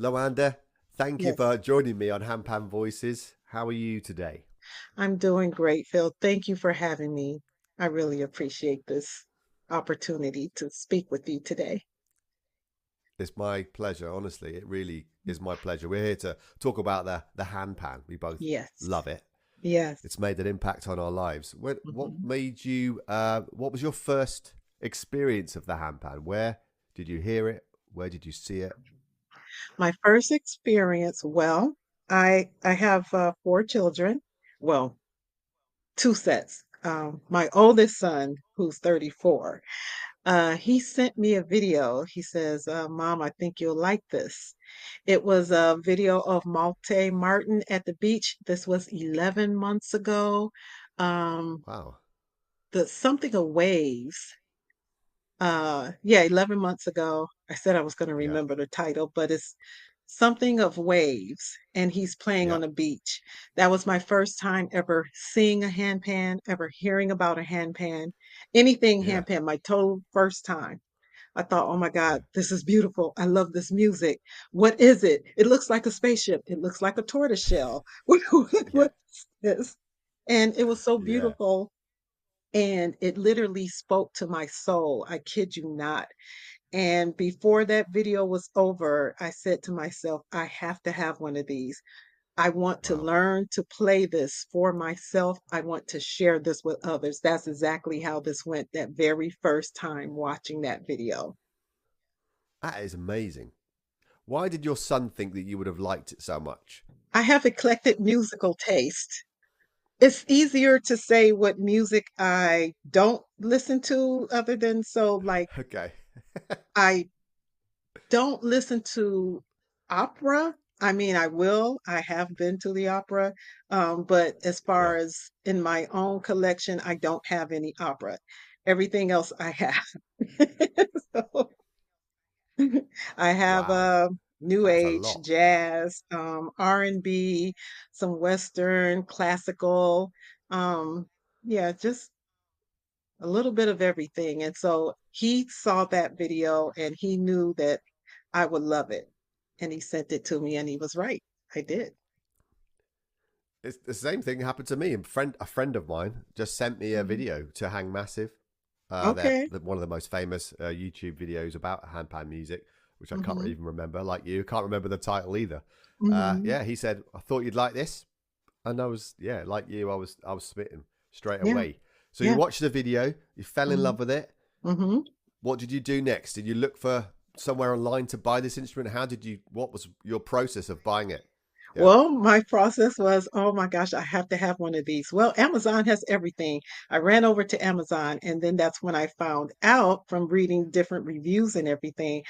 Lawanda, thank you Yes, for joining me on Handpan Voices. How are you today? I'm doing great, Phil. Thank you for having me. I really appreciate this opportunity to speak with you today. It's my pleasure, honestly. It really is my pleasure. We're here to talk about the handpan. We both Yes, love it. yes. It's made an impact on our lives. What Mhm. made you? What was your first experience of the handpan? Where did you hear it? Where did you see it? My first experience, well, I have four children. Well, two sets. My oldest son, who's 34, he sent me a video. He says, Mom, I think you'll like this. It was a video of Malte Marten at the beach. This was 11 months ago. Um, Wow. the something of waves. Yeah, 11 months ago. I said I was going to Yeah. remember the title, but it's something of waves, and he's playing Yeah. on the beach. That was my first time ever seeing a handpan, ever hearing about a handpan, anything Yeah. handpan, my total first time. I thought, oh my Yeah. God, this is beautiful. I love this music. What is it? It looks like a spaceship. It looks like a tortoise shell. Yeah. What is this? And it was so Yeah. beautiful. And it literally spoke to my soul. I kid you not. And before that video was over, I said to myself, I have to have one of these. I want to Wow. learn to play this for myself. I want to share this with others. That's exactly how this went that very first time watching that video. That is amazing. Why did your son think that you would have liked it so much? I have eclectic musical taste. It's easier to say what music I don't listen to other than so like Okay. I don't listen to opera. I mean, I will. I have been to the opera. But as Yeah. far as in my own collection, I don't have any opera. Everything else I have. So I have Wow. new That's a age, lot. jazz, R&B, some Western, classical. Yeah, just a little bit of everything. And so he saw that video and he knew that I would love it. And he sent it to me and he was right. I did. It's the same thing happened to me. A friend of mine just sent me a Mhm. video to Hang Massive. Okay. One of the most famous YouTube videos about handpan music, which I can't Hmm. even remember. Like you, can't remember the title either. Hmm. Yeah, he said, "I thought you'd like this," and I was, yeah, like you, I was smitten straight Yeah. away. So you Yeah. watched the video, you fell in Hmm. love with it. Hmm. What did you do next? Did you look for somewhere online to buy this instrument? How did you? What was your process of buying it? Yeah, Well, my process was, oh my gosh, I have to have one of these. Well, Amazon has everything. I ran over to Amazon, and then that's when I found out from reading different reviews and everything.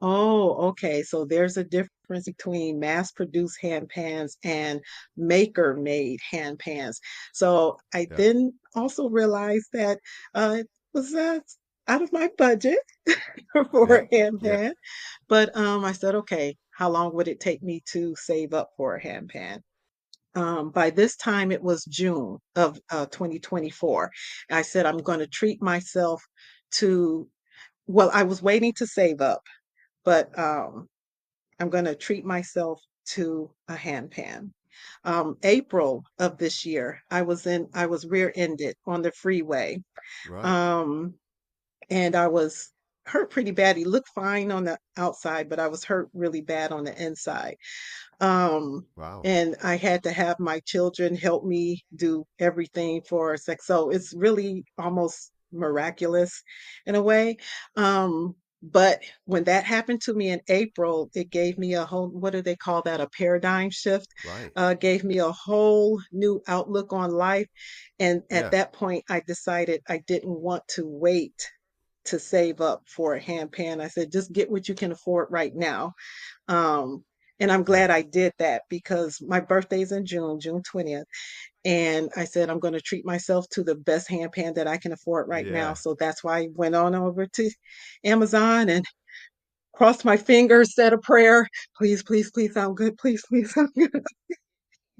Oh, okay. So there's a difference between mass-produced hand pans and maker-made hand pans. So I yeah, then also realized that it was out of my budget for yeah, a hand yeah. pan. But I said, okay, how long would it take me to save up for a hand pan? By this time, it was June of 2024. I said, I'm going to treat myself to, well, I was waiting to save up, but I'm going to treat myself to a handpan. April of this year, I was rear-ended on the freeway. Right. Um, and I was hurt pretty bad. He looked fine on the outside, but I was hurt really bad on the inside. Um, Wow. and I had to have my children help me do everything for sex. So it's really almost miraculous in a way. But when that happened to me in April, it gave me a whole, what do they call that? A paradigm shift. Right. Gave me a whole new outlook on life. And at Yeah. that point, I decided I didn't want to wait to save up for a handpan. I said, just get what you can afford right now. Um, and I'm Yeah. glad I did that because my birthday's in June, June 20th. And I said, I'm going to treat myself to the best handpan that I can afford right now. Yeah. So that's why I went on over to Amazon and crossed my fingers, said a prayer. Please, please, please sound good. Please, please sound good.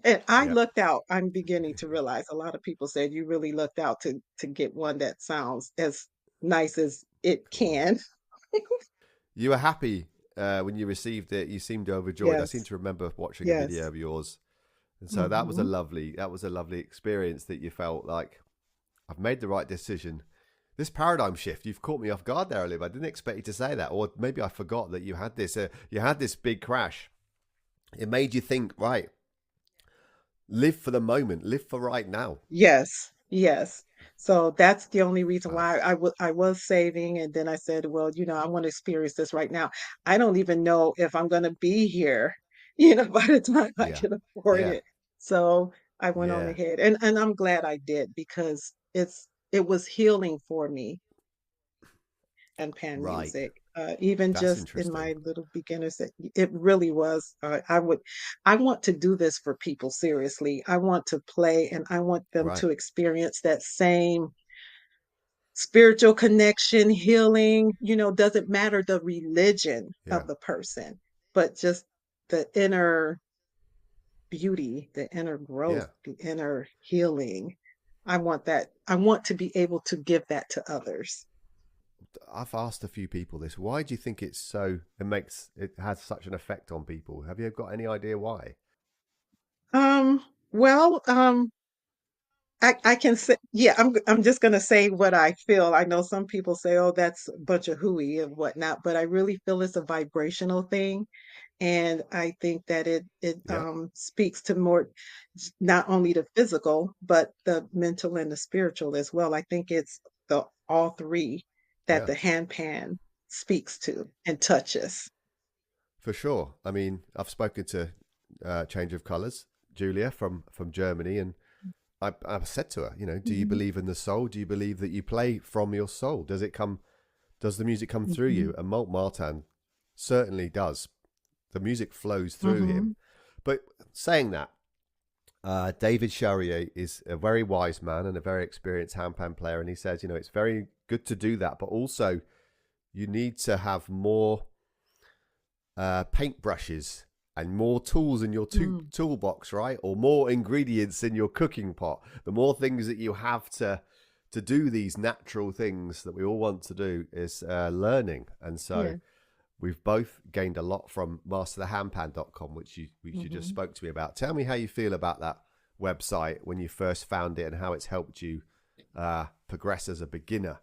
And I Yeah. lucked out. I'm beginning to realize a lot of people said you really lucked out to get one that sounds as nice as it Wow. can. You were happy. when you received it, you seemed overjoyed. I seem Yes. to remember watching a video Yes. of yours, and so Hmm. that was a lovely experience that you felt like I've made the right decision. This paradigm shift, you've caught me off guard there, Olive. I didn't expect you to say that, or maybe I forgot that you had this big crash. It made you think, right? Live for the moment, live for right now. Yes, yes. So that's the only reason Wow. why I was saving, and then I said, well, I want to experience this right now. I don't even know if I'm going to be here, by the time I Yeah. can afford Yeah. it. So I went on Yeah. ahead, and I'm glad I did because it was healing for me and pan Right. music. Even That's just in interesting. my little beginners, it really was. I want to do this for people seriously. I want to play and I want them Right. to experience that same spiritual connection, healing, doesn't matter the religion Yeah. of the person, but just the inner beauty, the inner growth, Yeah. the inner healing. I want that. I want to be able to give that to others. I've asked a few people this. Why do you think it has such an effect on people? Have you got any idea why? Well, I can say, yeah, I'm just gonna say what I feel. I know some people say, oh, that's a bunch of hooey and whatnot, but I really feel it's a vibrational thing. And I think that it Yeah. speaks to more not only the physical, but the mental and the spiritual as well. I think it's the all three that Yeah. the handpan speaks to and touches. For sure. I mean, I've spoken to Change of Colors, Julia from Germany, and I've said to her, do you Mhm, believe in the soul? Do you believe that you play from your soul? Does it come? Does the music come through mhm, you? And Malte Martin certainly does. The music flows through him. mhm, But saying that, David Charrier is a very wise man and a very experienced handpan player, and he says, it's very good to do that, but also you need to have more paintbrushes and more tools in your mm. toolbox, right? Or more ingredients in your cooking pot. The more things that you have to do these natural things that we all want to do is learning. And so Yeah. we've both gained a lot from masterthehandpan.com, which you just Mhm. spoke to me about. Tell me how you feel about that website when you first found it and how it's helped you progress as a beginner.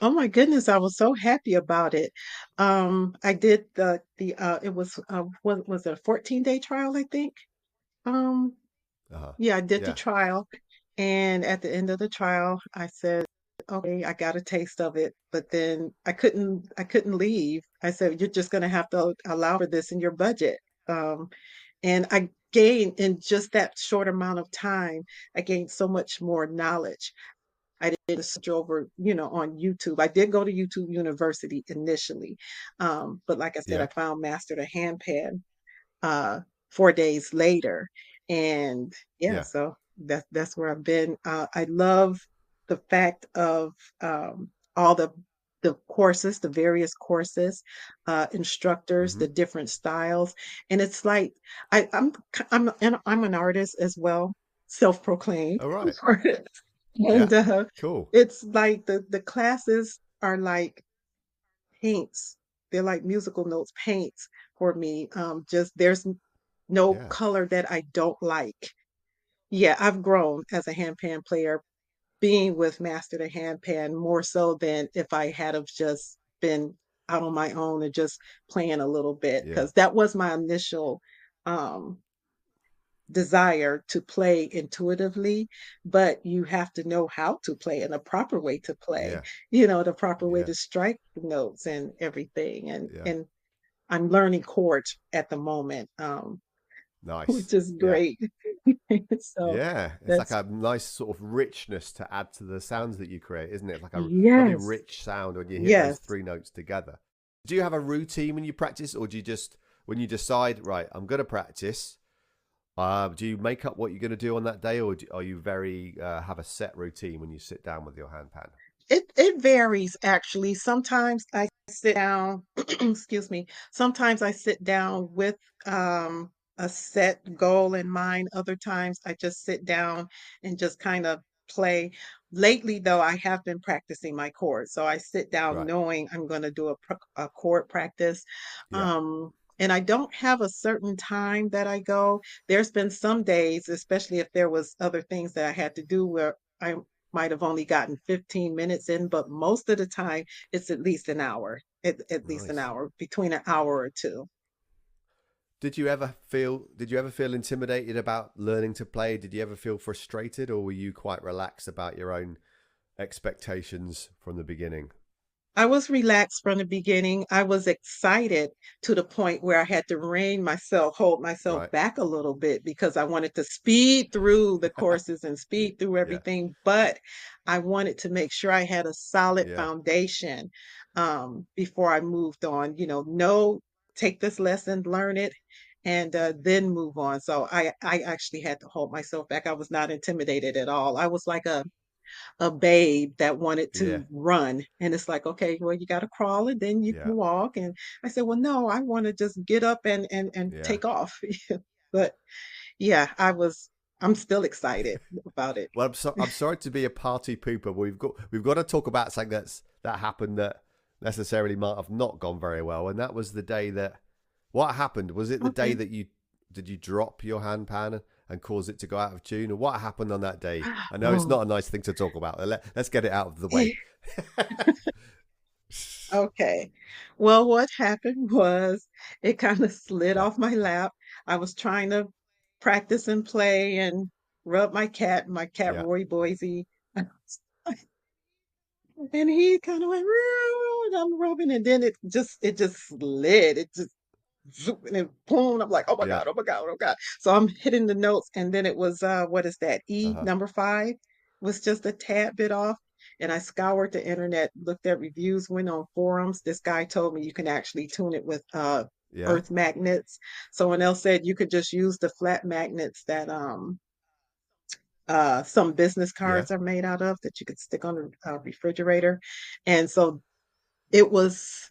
Oh my goodness, I was so happy about it. I did it was it a 14-day trial, I think. Um, Uh-huh. yeah, I did the Yeah. trial, and at the end of the trial, I said, "Okay, I got a taste of it," but then I couldn't leave. I said, "You're just going to have to allow for this in your budget." Um, and I gained in just that short amount of time, I gained so much more knowledge. I didn't search over, on YouTube. I did go to YouTube University initially, but like I said, Yeah. I found Master the Handpan uh, 4 days later. And yeah, Yeah. so that's where I've been. I love the fact of all the courses, the various courses, instructors, Mm-hmm. the different styles, and it's like I'm an artist as well, self-proclaimed All right. artist, Yeah. and Cool. it's like the classes are like paints. They're like musical notes, paints for me. Just there's no Yeah. color that I don't like. Yeah, I've grown as a handpan player, being with Master the Handpan more so than if I had have just been out on my own and just playing a little bit, Yeah. because that was my initial um desire to play intuitively, but you have to know how to play and the proper way to play, Yeah. the proper way Yeah. to strike the notes and everything. And Yeah. and I'm learning chords at the moment, Nice. which is Yeah. great. So Yeah. It's like that's a nice sort of richness to add to the sounds that you create, isn't it? Like a lovely yes, rich sound when you hit those yes. three notes together. Do you have a routine when you practice, or do you just, when you decide, right, I'm going to practice, do you make up what you're going to do on that day, or are you very, have a set routine when you sit down with your handpan? It varies actually. Sometimes I sit down, excuse me. Sometimes I sit down with a set goal in mind. Other times I just sit down and just kind of play. Lately, though, I have been practicing my chords. So I sit down Right. knowing I'm going to do a chord practice. Yeah. And I don't have a certain time that I go. There's been some days, especially if there was other things that I had to do where I might have only gotten 15 minutes in, but most of the time it's at least an hour, at least an Nice. hour, between an hour or two. Did you ever feel intimidated about learning to play? Did you ever feel frustrated, or were you quite relaxed about your own expectations from the beginning? I was relaxed from the beginning. I was excited to the point where I had to hold myself Right. back a little bit because I wanted to speed through the courses and Yeah. speed through Yeah. everything. But I wanted to make sure I had a solid Yeah. foundation before I moved on. No, take this lesson, learn it, and then move on. So I actually had to hold myself back. I was not intimidated at all. I was like a babe that wanted Yeah. to run. And it's like, okay, well, you got to crawl and then you Yeah. can walk. And I said, well, no, I want to just get up and Yeah. take off. But yeah, I'm still excited about it. Well, I'm sorry to be a party pooper, but we've got to talk about something that happened that necessarily might have not gone very well, and that was the day that what happened. Was it the day Okay. that you drop your handpan and cause it to go out of tune, or what happened on that day? I know it's Oh, not a nice thing to talk about. Let's get it out of the way. okay. Well, what happened was it kind of slid Yeah. off my lap. I was trying to practice and play and rub my cat Yeah. Roy Boise. And he kind of went, "Meow," and I'm rubbing, and then it just slid. It just zoop, and then boom. I'm like, oh my Yeah. God, oh my God, oh God. So I'm hitting the notes, and then it was what is that? Uh E huh. number five was just a tad bit off. And I scoured the internet, looked at reviews, went on forums. This guy told me you can actually tune it with Yeah. earth magnets. Someone else said you could just use the flat magnets that some business Yeah. cards are made out of that you could stick on a refrigerator. And so it was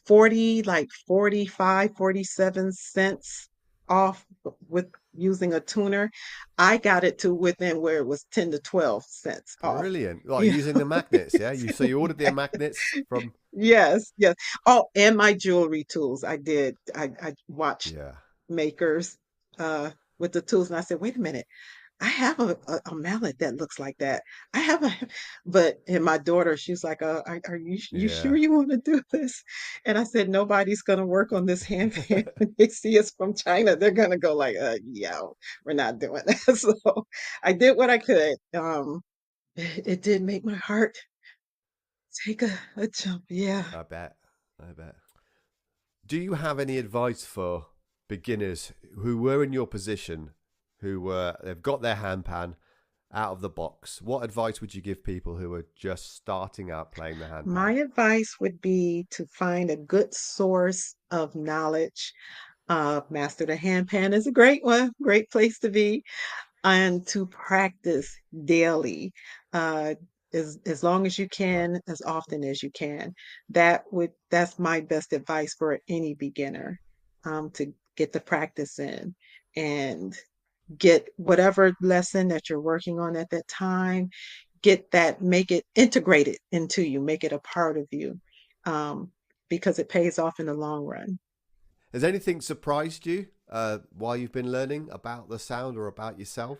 47 cents off with using a tuner. I got it to within where it was 10 to 12 cents off. Brilliant. Like You using know, the magnets. Yeah. You ordered the magnets from. yes, yes. Oh, and my jewelry tools. I did. I watched Yeah. makers uh with the tools and I said, wait a minute. I have a mallet that looks like that. I have a, but and my daughter, she's like, are you sure Yeah. you want to do this? And I said, nobody's gonna work on this handpan when they see us from China. They're gonna go like, yeah, we're not doing that. So I did what I could. It did make my heart take a jump. Yeah. I bet. I bet. Do you have any advice for beginners who were in your position, they've got their handpan out of the box? What advice would you give people who are just starting out playing the My handpan? advice would be to find a good source of knowledge. Master the Handpan is a great one, great place to be, and to practice daily, uh, as long as you Right. can, as often as you can. That's my best advice for any beginner, to get the practice in and get whatever lesson that you're working on at that time, make it integrated into you, make it a part of you, um, because it pays off in the long run. Has anything surprised you while you've been learning about the sound or about yourself?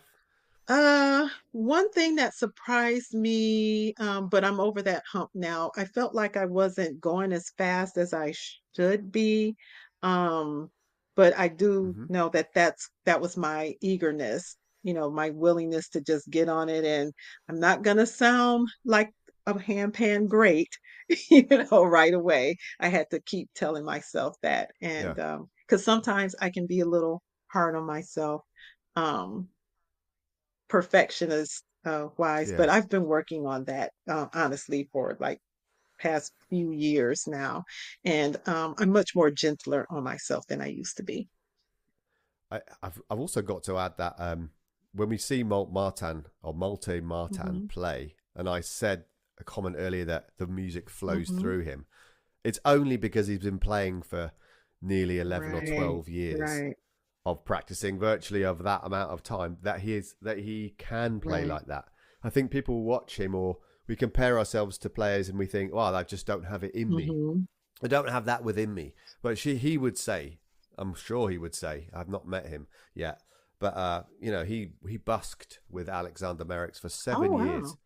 One thing that surprised me, but I'm over that hump now. I felt like I wasn't going as fast as I should be. Um, but I do Hmm. know that was my eagerness, my willingness to just get on it. And I'm not gonna sound like a handpan great, right away. I had to keep telling myself that. Yeah. And because sometimes I can be a little hard on myself. Um, perfectionist wise, Yeah. but I've been working on that honestly for like past few years now, and I'm much more gentler on myself than I used to be. I've also got to add that when we see Malte Martin Hmm. play, and I said a comment earlier that the music flows Hmm. through him, it's only because he's been playing for nearly 11 or Right, 12 years right, of practicing virtually of that amount of time that he can play right. like that. I think people watch him, or we compare ourselves to players and we think, well, I just don't have it in me. Hmm. I don't have that within me. But he would say, I'm sure he would say, I've not met him yet, but he busked with Alexander Merrick's for Oh, 7 years,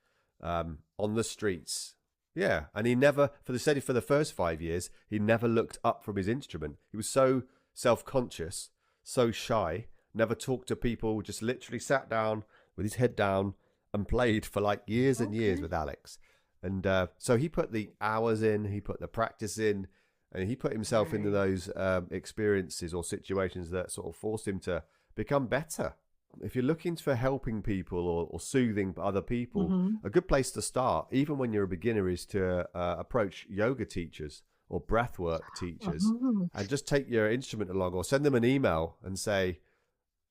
wow. on the streets. Yeah, and he never, for the first 5 years, he never looked up from his instrument. He was so self-conscious, so shy, never talked to people, just literally sat down with his head down and played for like years and years Okay. with Alex. And so he put the hours in, he put the practice in, and he put himself into Right. those experiences or situations that sort of forced him to become better. If you're looking for helping people or soothing other people, Hmm. a good place to start, even when you're a beginner, is to approach yoga teachers or breathwork teachers Oh, and just take your instrument along, or send them an email and say,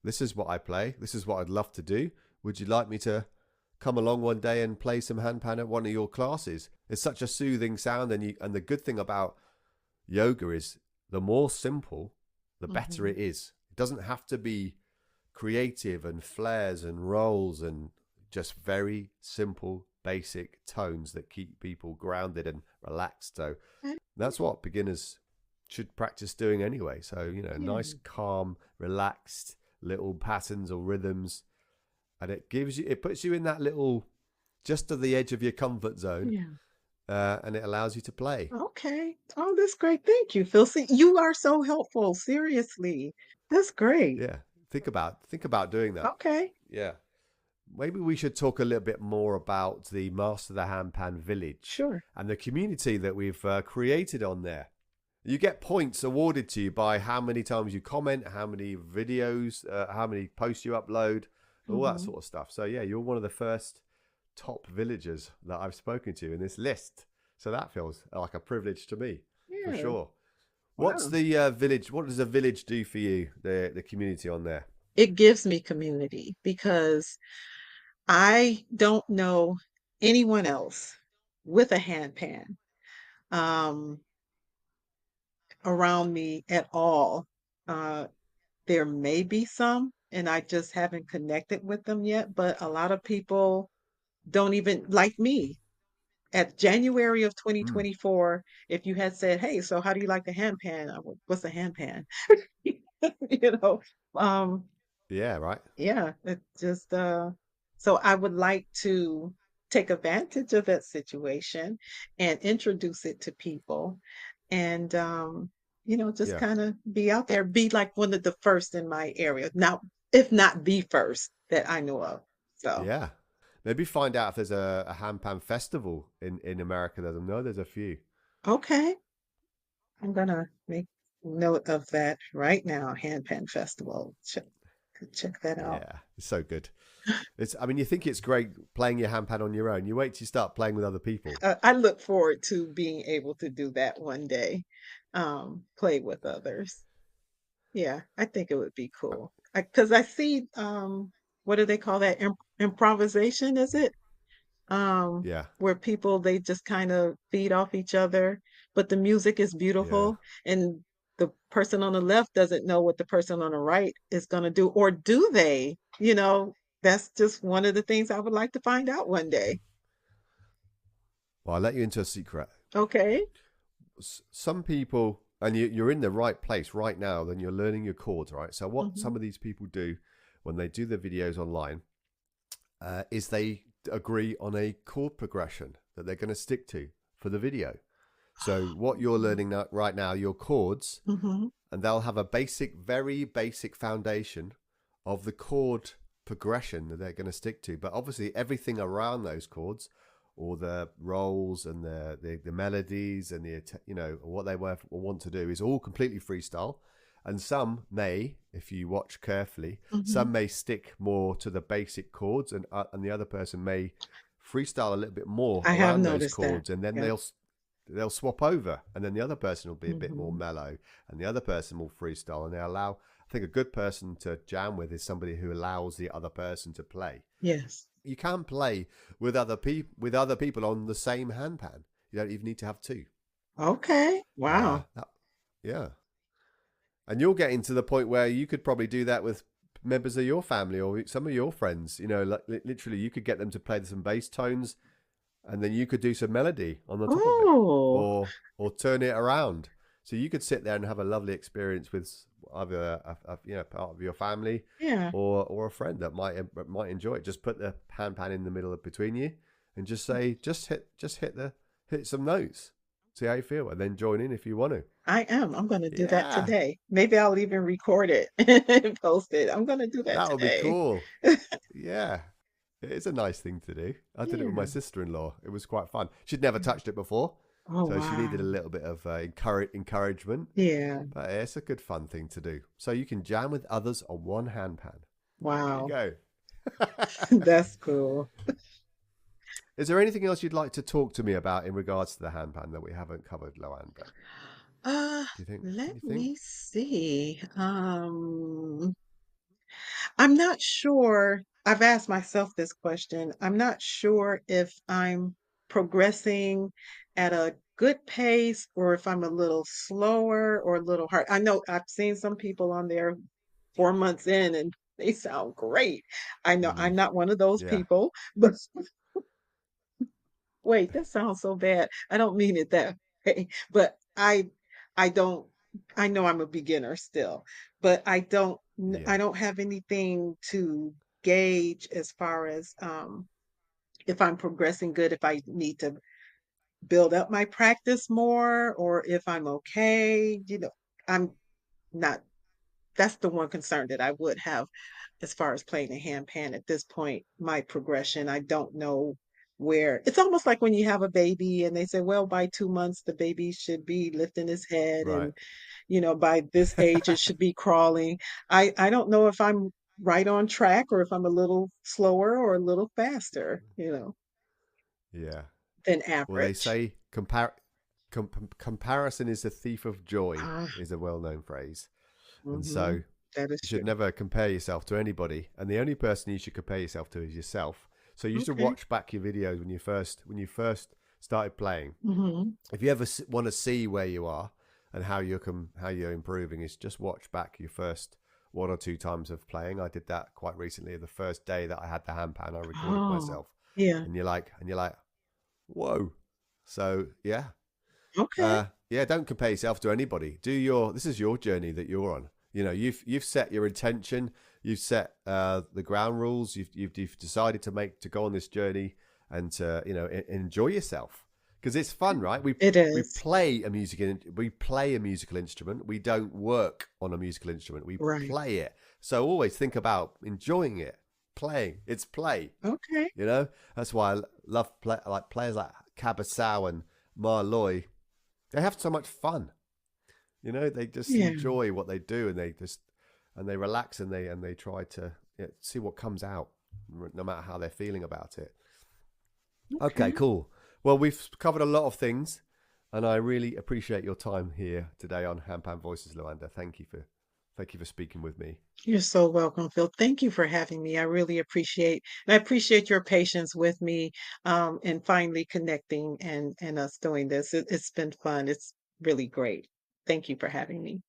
this is what I play, this is what I'd love to do. Would you like me to come along one day and play some handpan at one of your classes? It's such a soothing sound, and the good thing about yoga is the more simple, the better hmm. it is. It doesn't have to be creative and flares and rolls, and just very simple, basic tones that keep people grounded and relaxed. So that's what beginners should practice doing anyway. So, Yeah. nice, calm, relaxed little patterns or rhythms. And it puts you in that little, just to the edge of your comfort zone, Yeah. and it allows you to play. Okay. Oh, that's great. Thank you, Phil. See, you are so helpful. Seriously. That's great. Yeah. Think about doing that. Okay. Yeah. Maybe we should talk a little bit more about the Master the Handpan Village Sure. and the community that we've created on there. You get points awarded to you by how many times you comment, how many videos, how many posts you upload, all that Hmm. sort of stuff. So yeah, you're one of the first top villagers that I've spoken to in this list. So that feels like a privilege to me, for Yeah. sure. What's Wow. the village? What does the village do for you? The community on there? It gives me community because I don't know anyone else with a handpan um, around me at all. Uh, there may be some, and I just haven't connected with them yet, but a lot of people don't even like me. At January of Mm. 2024, if you had said, "Hey, so how do you like the handpan?" What's a handpan? You know, um, Yeah, right. yeah, it just so I would like to take advantage of that situation and introduce it to people and just Yeah, kind of be out there, be like one of the first in my area. Now, if not the first that I know of. So, yeah. Maybe find out if there's a handpan festival in America. There's a few. okay, I'm gonna make note of that right now. Handpan Festival. Check that out. Yeah, it's so good. I mean, you think it's great playing your handpan on your own. You wait till you start playing with other people. I look forward to being able to do that one day, play with others. Yeah, I think it would be cool. Because I see, what do they call that? Improvisation, is it? Yeah, Where people they just kind of feed off each other, but the music is yeah. beautiful, and the person on the left doesn't know what the person on the right is going to do, or do they? That's just one of the things I would like to find out one day. Well, I'll let you into a secret. Okay. Some people, and you're in the right place right now, then you're learning your chords, right? So what Hmm. some of these people do when they do the videos online, is they agree on a chord progression that they're going to stick to for the video. So what you're learning right now, your chords, Hmm. and they'll have a very basic foundation of the chord progression that they're going to stick to. But obviously, everything around those chords, or the rolls and the melodies and what they want to do, is all completely freestyle. And some may, if you watch carefully, Hmm. some may stick more to the basic chords, and the other person may freestyle a little bit more I have around those noticed that. chords, and then Yeah. they'll swap over, and then the other person will be a bit more Hmm. mellow, and the other person will freestyle, and they allow. I think a good person to jam with is somebody who allows the other person to play. Yes. You can play with other people on the same handpan. You don't even need to have two. Okay. Wow. Yeah, and you're getting to the point where you could probably do that with members of your family or some of your friends. You know, like literally, you could get them to play some bass tones, and then you could do some melody on the top of it, Oh, or turn it around. So you could sit there and have a lovely experience with either part of your family yeah. or a friend that might enjoy it. Just put the handpan in the middle of between you, and just say hit some notes. See how you feel, and then join in if you want to. I am. I'm going to do that Yeah, today. Maybe I'll even record it and post it. I'm going to do that that would be today. cool. Yeah, it is a nice thing to do. I did it with my Yeah. sister-in-law. It was quite fun. She'd never touched it before, Oh, so she needed a wow. little bit of encouragement. Yeah. But it's a good fun thing to do. So you can jam with others on one handpan. There you Wow. go. That's cool. Is there anything else you'd like to talk to me about in regards to the handpan that we haven't covered, Lawanda? Uh, Do you think? let Can you think? me see. I'm not sure. I've asked myself this question. I'm not sure if I'm progressing at a good pace or if I'm a little slower or a little hard. I know I've seen some people on there 4 months in and they sound great. I know Mm, I'm not one of those yeah, people, but wait, that sounds so bad. I don't mean it that way, but I don't I know I'm a beginner still, but I yeah, don't have anything to gauge as far as if I'm progressing good, if I need to build up my practice more or if I'm okay, I'm not that's the one concern that I would have as far as playing the handpan at this point, my progression. I don't know where it's almost like when you have a baby and they say, well, by 2 months, the baby should be lifting his head, right. and by this age, it should be crawling. I don't know if I'm right on track or if I'm a little slower or a little faster, Yeah. than Well, they average. say comparison is the thief of joy Ah, is a well-known phrase, and so mm-hmm. That is you should true. never compare yourself to anybody, and the only person you should compare yourself to is yourself. So you should Okay. watch back your videos when you first started playing. Mm-hmm. If you ever want to see where you are and how you're improving, is just watch back your first one or two times of playing. I did that quite recently. The first day that I had the handpan, I recorded Oh, myself, yeah. and you're like, whoa. So Okay. yeah, don't compare yourself to anybody. This is your journey that you're on. You've set your intention, you've set the ground rules, you've decided to go on this journey and to enjoy yourself because it's fun, right? We It we is. play a musical instrument. We don't work on a musical instrument. We Right. play it. So always think about enjoying it, playing. It's play. Okay. That's why I love like players like Cabasau and Marloy. They have so much fun. They just Yeah. enjoy what they do, and they relax, and they try to see what comes out, no matter how they're feeling about it. Okay, Okay. cool. Well, we've covered a lot of things, and I really appreciate your time here today on Handpan Voices, Luanda. Thank you for speaking with me. You're so welcome, Phil. Thank you for having me. I really appreciate your patience with me, and finally connecting and us doing this. It's been fun. It's really great. Thank you for having me.